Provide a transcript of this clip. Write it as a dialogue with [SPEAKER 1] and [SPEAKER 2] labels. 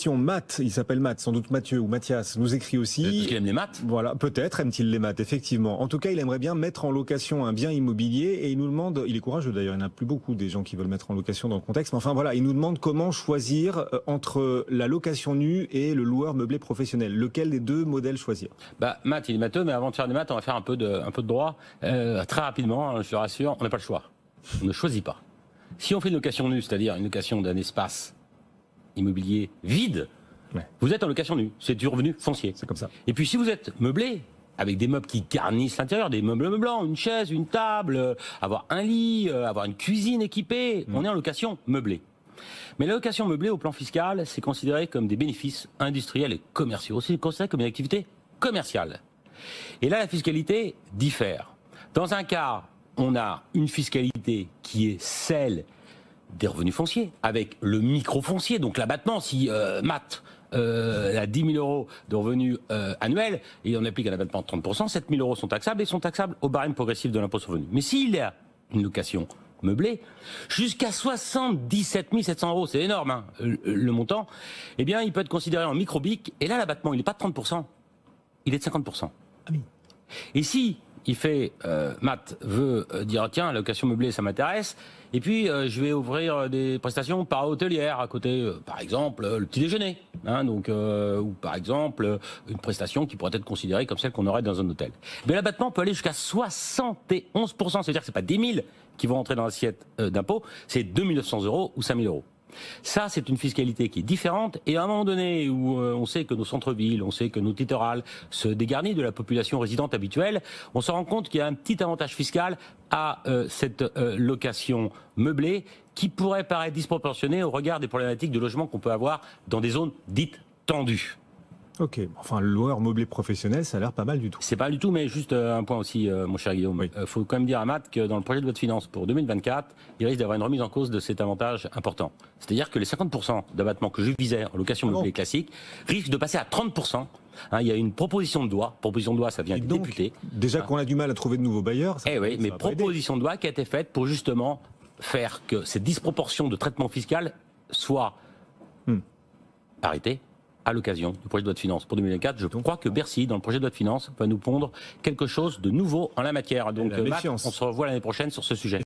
[SPEAKER 1] question. Matt, il s'appelle Matt, sans doute Mathieu ou Mathias, nous écrit aussi.
[SPEAKER 2] Parce qu'il aime les maths.
[SPEAKER 1] Voilà, peut-être aime-t-il les maths, effectivement. En tout cas, il aimerait bien mettre en location un bien immobilier et il nous demande, il est courageux d'ailleurs, il n'y en a plus beaucoup des gens qui veulent mettre en location dans le contexte, mais enfin voilà, il nous demande comment choisir entre la location nue et le loueur meublé professionnel. Lequel des deux modèles choisir?
[SPEAKER 2] Matt, il est matheux, mais avant de faire des maths, on va faire un peu de droit. Très rapidement, je te rassure, on n'a pas le choix. On ne choisit pas. Si on fait une location nue, c'est-à-dire une location d'un espace immobilier vide,
[SPEAKER 1] ouais,
[SPEAKER 2] vous êtes en location nue. C'est du revenu foncier.
[SPEAKER 1] C'est comme ça.
[SPEAKER 2] Et puis si vous êtes meublé, avec des meubles qui garnissent l'intérieur, des meubles blancs, une chaise, une table, avoir un lit, avoir une cuisine équipée, on est en location meublée. Mais la location meublée au plan fiscal, c'est considéré comme des bénéfices industriels et commerciaux. C'est considéré comme une activité commerciale. Et là, la fiscalité diffère. Dans un cas, on a une fiscalité qui est celle des revenus fonciers, avec le micro-foncier, donc l'abattement, si Matt a 10 000 euros de revenus annuels, et on applique un abattement de 30%, 7 000 euros sont taxables, et sont taxables au barème progressif de l'impôt sur le revenu. Mais s'il y a une location meublée, jusqu'à 77 700 euros, c'est énorme, hein, le montant, eh bien, il peut être considéré en micro-BIC, et là, l'abattement, il n'est pas de 30%, il est de 50%.
[SPEAKER 1] Ah oui.
[SPEAKER 2] Et si il fait, Matt veut dire tiens, la location meublée ça m'intéresse, et puis je vais ouvrir des prestations par hôtelière à côté, par exemple le petit déjeuner, hein, donc ou par exemple une prestation qui pourrait être considérée comme celle qu'on aurait dans un hôtel. Mais l'abattement peut aller jusqu'à 71%, c'est-à-dire que c'est pas 10 000 qui vont entrer dans l'assiette d'impôt, c'est 2 900 euros ou 5 000 euros. Ça, c'est une fiscalité qui est différente. Et à un moment donné où on sait que nos centres-villes, on sait que nos littorales se dégarnissent de la population résidente habituelle, on se rend compte qu'il y a un petit avantage fiscal à cette location meublée qui pourrait paraître disproportionnée au regard des problématiques de logement qu'on peut avoir dans des zones dites tendues.
[SPEAKER 1] Ok, enfin le loueur meublé professionnel, ça a l'air pas mal du tout.
[SPEAKER 2] C'est pas du tout, mais juste un point aussi, mon cher Guillaume.
[SPEAKER 1] Oui.
[SPEAKER 2] Faut quand même dire à Matt que dans le projet de loi de finances pour 2024, il risque d'avoir une remise en cause de cet avantage important. C'est-à-dire que les 50% d'abattement que je visais en location meublée classique risquent de passer à 30%. Hein, il y a une proposition de loi. Proposition de loi, ça vient des députés.
[SPEAKER 1] Déjà qu'on a du mal à trouver de nouveaux bailleurs.
[SPEAKER 2] Eh oui, mais proposition de loi qui a été faite pour justement faire que ces disproportions de traitement fiscal soient arrêtées à l'occasion du projet de loi de finances pour 2024. Je crois que Bercy, dans le projet de loi de finances, va nous pondre quelque chose de nouveau en la matière. Donc, Matt, on se revoit l'année prochaine sur ce sujet.